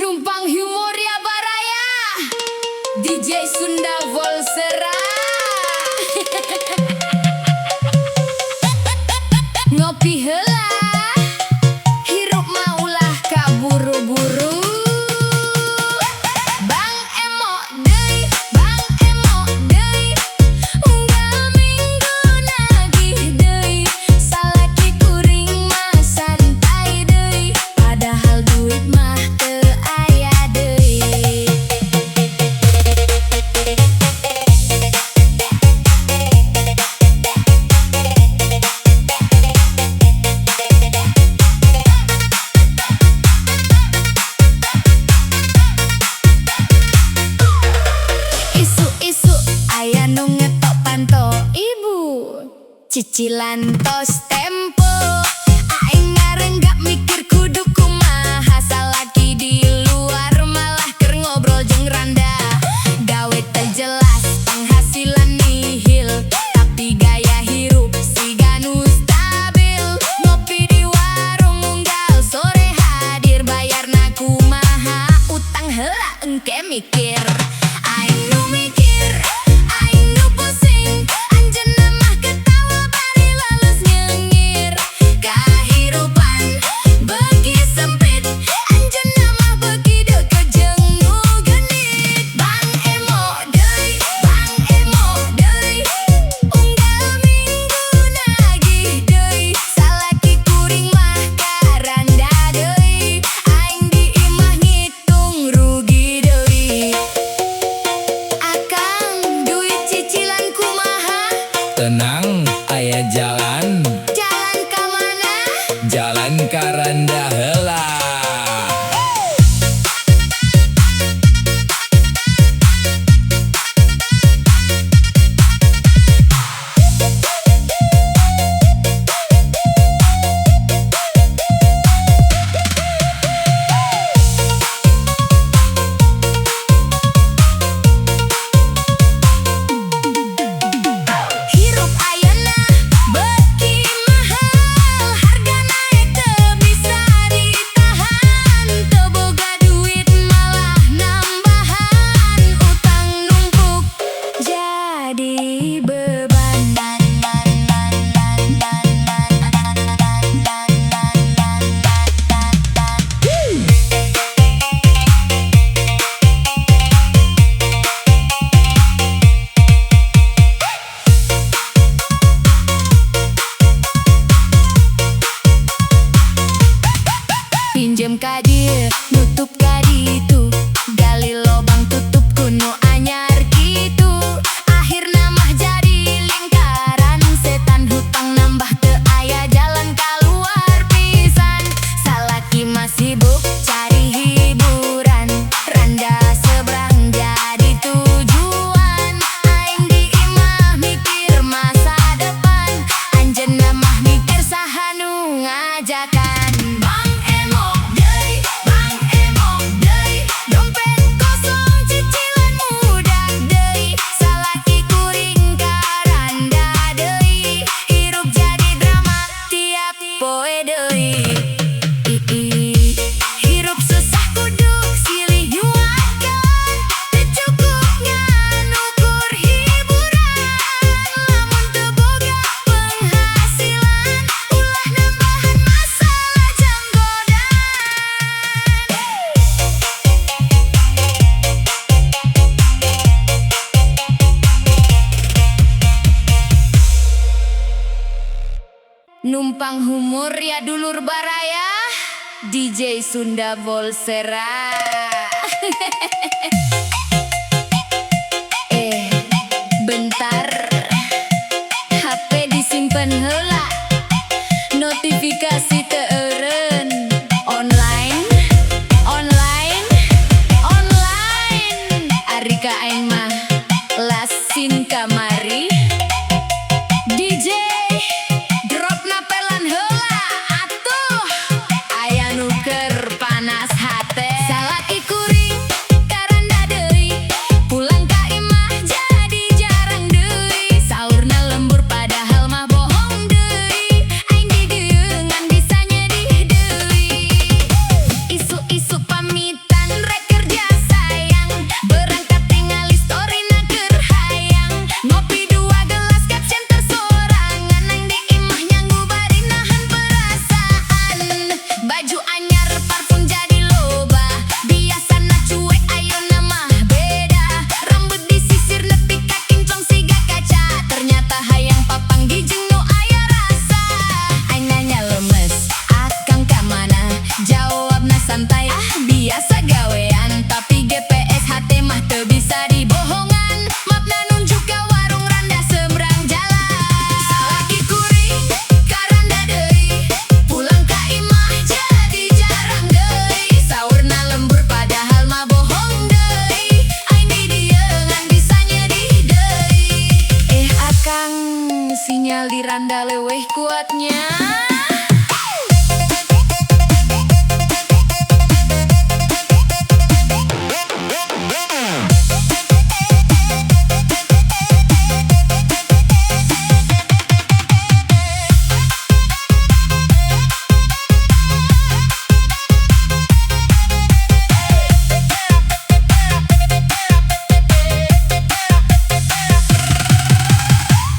Numpang humor ya baraya DJ Sunda Volsera. Ngopi heula hirup maulah kaburu-buru. Bang Emo deui, Bang Emo deui, unggal minggu nagih deui. Salaki kuring mah santai deui, padahal duit mah teu aya deui. Isu-isu aya nu ngetok panto ibu, cicilan tos tempo. Aing ngarenggak mikir kudu kumaha, salaki di luar malah keur ngobrol jeung randa. Gawe teu jelas penghasilan nihil, tapi gaya hirup siga nu stabil. Ngopi di warung unggal sore hadir, bayarna kumaha utang heula engke mikir. Aing nu mikir, aing nu pusing, anjeunna mah ketawa bari lulus nyengir. Kahirupan beuki sempit, anjeunna mah beuki deukeut jeung nu genit. Bang Emo deui, Bang Emo deui, unggal minggu nagih deui. Salaki kuring mah karanda deui, aing di imah ngitung rugi deui. Akang duit cicilan kumaha? Tenang, aya jalan, Jalan ka mana? jalan karanda heula. Hirup ayeuna beuki mahal, harga naek teu bisa ditahan. Teu boga duit malah nambahan, utang numpuk jadi beban. Pinjem ka dieu, nutup ka ditu, gali lobang tutup kuno anyar kitu. Akhirna mah jadi lingkaran setan, hutang nambah teu aya jalan kaluar pisan. Salaki mah sibuk cari hiburan, randa seberang jadi tujuan. Aing di imah mikir masa depan, anjeunna mah mikir saha nu ngajakan. Bang Emo deui, Bang Emo deui, dompet kosong cicilan mudak deui. Salaki kuring karanda deui, hirup jadi drama tiap poe deui. Hirup susah kudu silih nyuatkeun, teu cukup nganukur hiburan. Lamun teu boga penghasilan, ulah nambahan masalah jang godaan. Numpang humor ya dulur baraya DJ Sunda Volsera. Bentar, HP disimpen heula, notifikasi teu eureun. Online, online, online. Ari ka aing mah lasin kamari. DJ drop napelan heula atuh, aya nu keur panas hate. Salaki kuring karanda deui, pulang ka imah jadi jarang deui. Saurna lembur padahal mah bohong deui, aing di dieu ngan bisa nyedih deui. Isu-isu pamitan biasa gawean, tapi GPS hati mah teu bisa dibohongan. Mapna nunjuk ka warung randa seberang jalan. Salaki kuring karanda deui, pulang ka imah jadi jarang deui. Saurna lembur padahal mah bohong deui. Aing di dieu ngan bisa nyedih deui. Akang sinyal di randa leuwih kuatnya.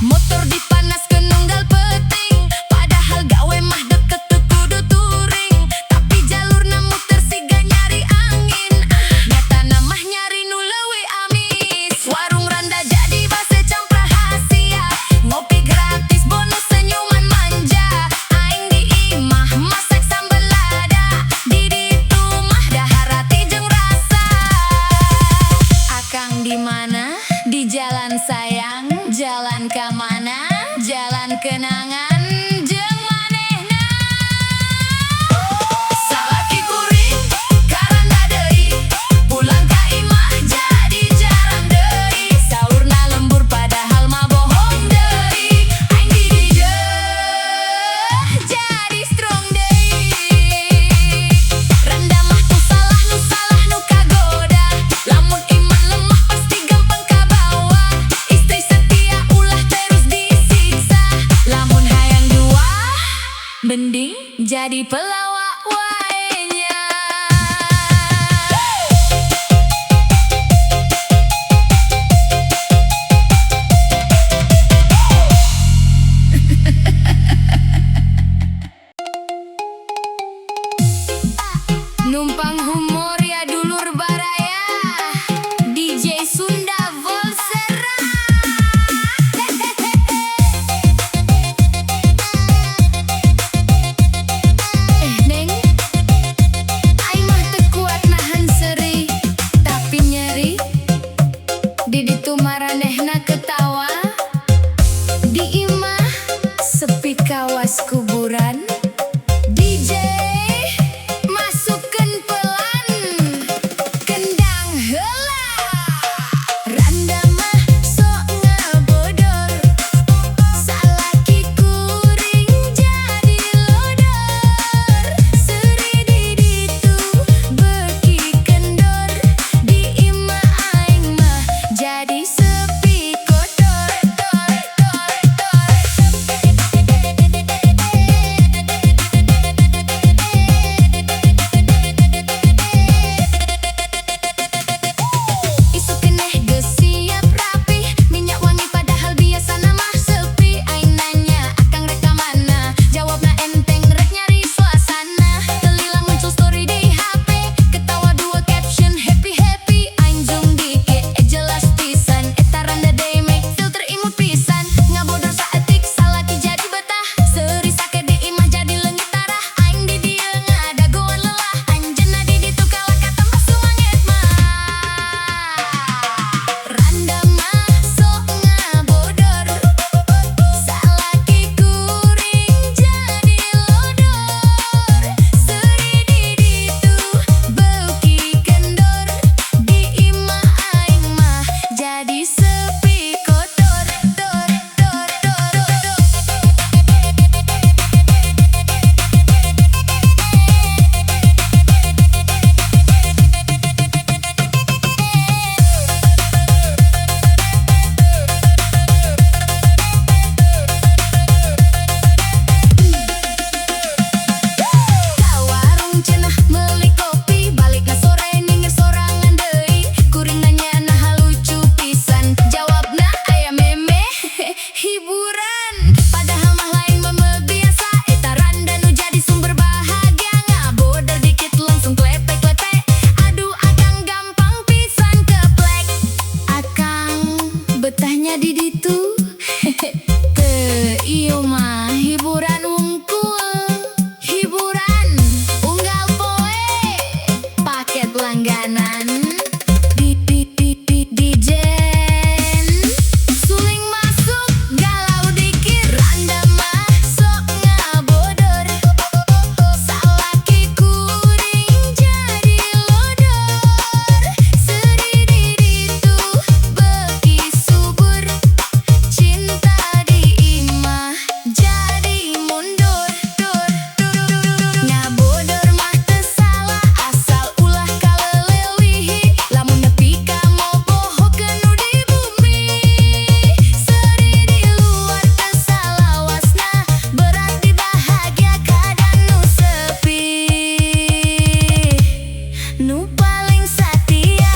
Motor dipanaskeun nunggal peuting, padahal gawe mah deket teu kudu touring. Tapi jalurna muter siga nyari angin, nyatana mah nyari nu leuwih amis. Warung randa jadi base campur rahasia, ngopi gratis bonus senyuman manja. Aing di imah masak sambal lada, di ditu mah dahar hati jeung rasa. Akang di mana? Di jalan sayang, jalan ka mana? Jalan kenangan jeung manehna. Salaki kuring karanda deui, pulang ka imah jadi jarang deui. Saurna lembur padahal mah bohong deui. Aing di dieu jadi strong deui. Randa mah tu salah nu kagoda, lamun iman lemah pasti gampang kabawa. Istri setia ulah terus disiksa, lamun hayang dua mending jadi pelawak wae nya. Numpang humor ya dulur baraya, DJ Sunda Volsera. nu paling setia,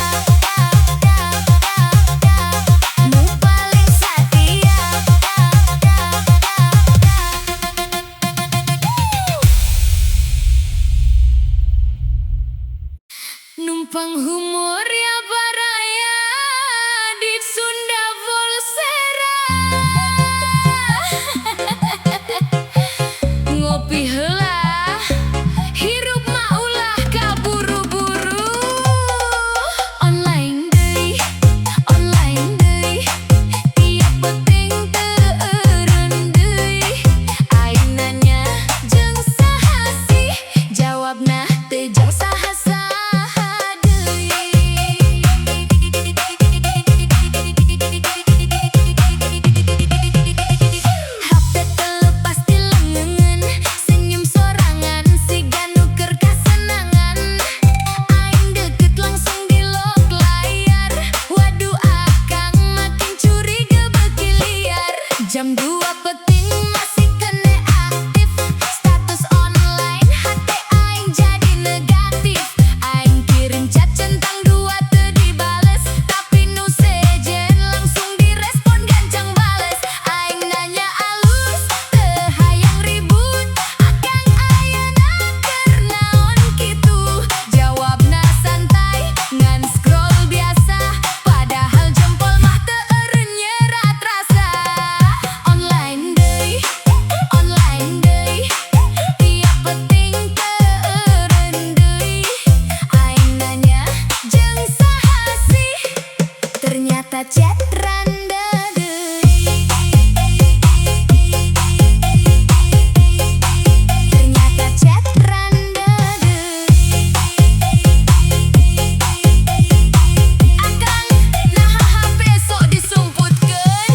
nu paling setia. Numpang humor ya baraya di Sunda Volsera. Ngopi heula, hirup maulah kaburu-buru. Online deui, tiap penting teureun deui. Aing nanya jeung saha sih, jawabna teu jeung saha-saha deui. Hapte telepas di lengan, senyum sorangan siga nuker kasenangan. Aing deket langsung di lock layar. Waduh akang makin curiga beki liar. Jam 2 peting masih kene aktif, status online hati aing jadi negatif. Aing kirim chat centang 2 teu dibales, tapi nu sejen langsung direspon gancang bales. Aing nanya alus teu hayang ribut, akang ayeuna keur naon kitu. Jawabna santai ngan scroll biasa, padahal jempol mah teu eureun nyerat rasa. Online deui, tiap penting teureun deui. Aing nanya jeung saha sih, ternyata chat randa deui. Ternyata chat randa deui. Akang naha HP sok disumputkeun.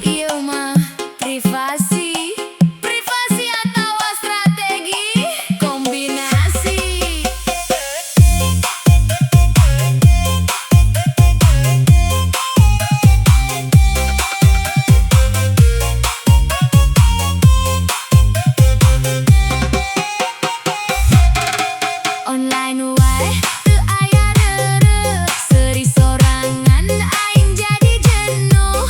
Ieu mah privasi, atawa strategi kombinasi. Online wae teu aya reureuh, seuri sorangan aing jadi jenuh.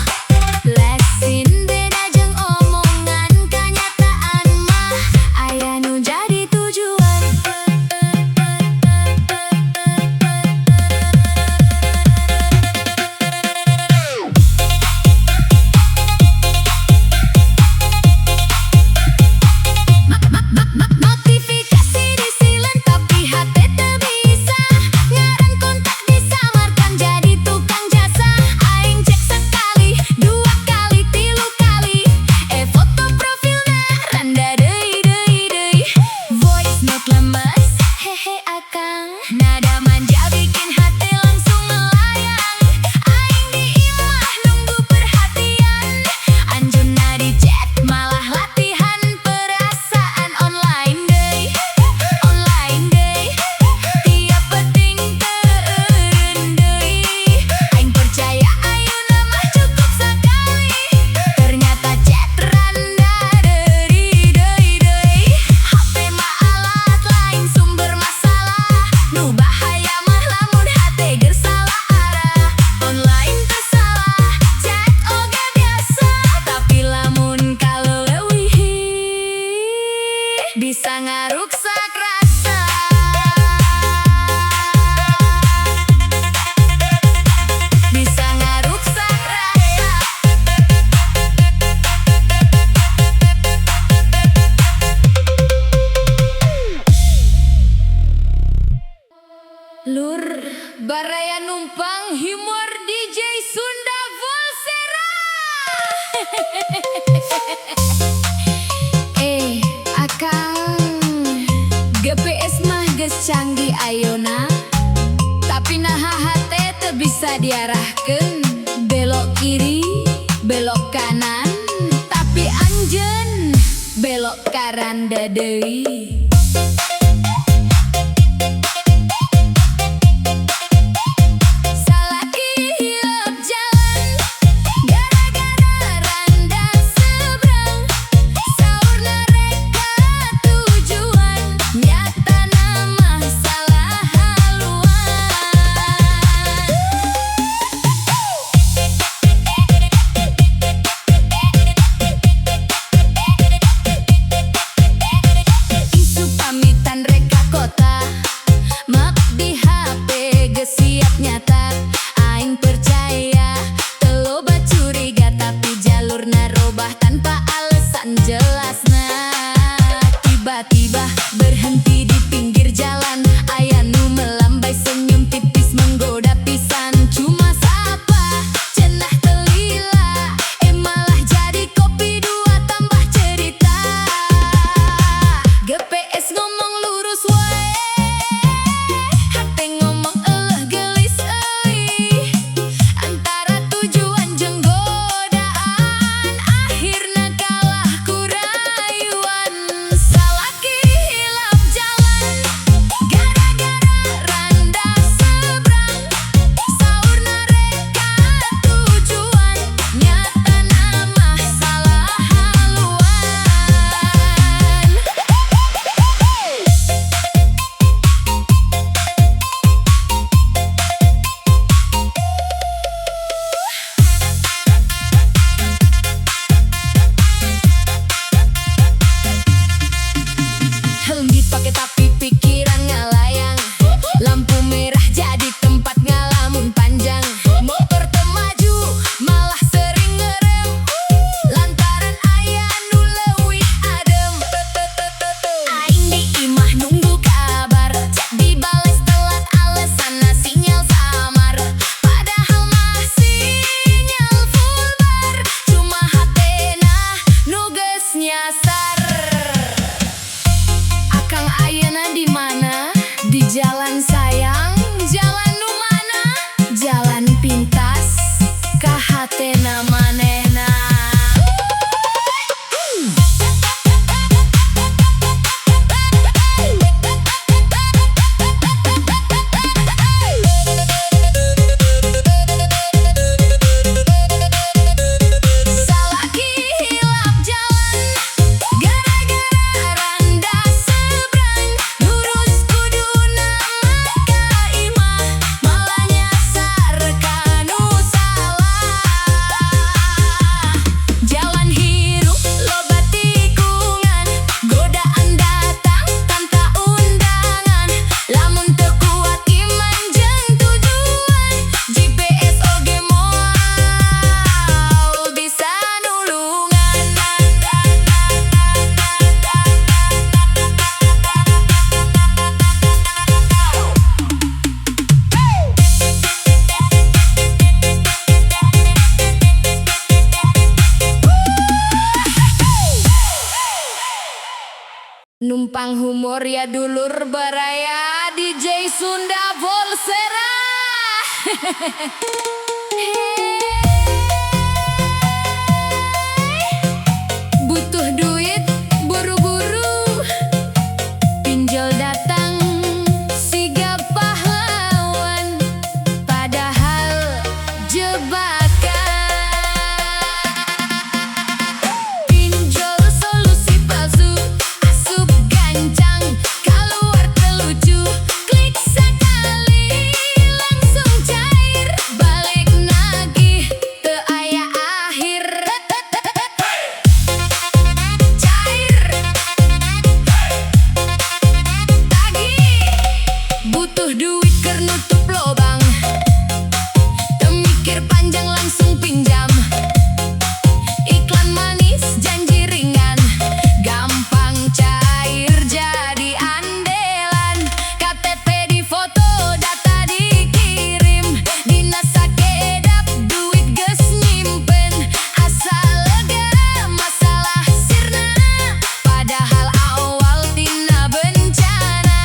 Lesin beda jeung omongan, kanyataan mah aya nu jadi tujuan. Notifikasi di silent tapi hate teu bisa, ngaran kontak disamarkan jadi tukang jasa. Aing cek sekali, 2 kali, 3 kali, foto profilna randa deui. Voice note lemes, hehe akang, nada manja bikin hati langsung melayang. Aing diimah nunggu perhatian, anjeunna di chat malah latihan perasaan. Online deui, tiap penting teureun deui. Aing percaya ayeuna mah cukup sakali, ternyata chat randa deui. HP mah alat lain sumber masalah, nu bahaya mah lamun hate geus salah arah. Online tersalah, chat oge biasa, tapi lamun kaleuweuhi bisa ngaruksak rasa. Bisa ngaruksak rasa. Lur, baraya numpang humor DJ Sunda Volsera. Akang GPS mah geus canggih ayeuna, tapi naha hate teu bisa diarahkeun. Belok kiri, belok kanan, tapi anjeun belok karanda deui. Salah Tena manena. Salaki hilap jalan gara-gara randa seberang, lurus kudu nama kaimah, malah nyasar kanu salah. Jalan hirup loba tikungan, godaan datang tanpa undangan. Lamun teu kuat iman jeung tujuan, GPS oge moal bisa nulungan. Numpang humor ya dulur baraya DJ Sunda Volsera. Butuh duit buru-buru, pinjol datang siga pahlawan, padahal jebakan. Pinjol solusi palsu, asup gancang, keluar telucu, klik sekali langsung cair, balik nagih teu aya akhir. Cair tagih, butuh duit keur nutup lobang, teu mikir panjang langsung pinjam. Iklan manis janji ringan, gampang cair jadi andelan. KTP di foto, data dikirim, dina sakedap duit geus nyimpen. Asal lega masalah sirna, padahal awal tina bencana.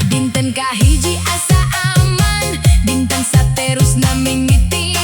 Dinten kahiji asa aman, dinten saterusna mimiti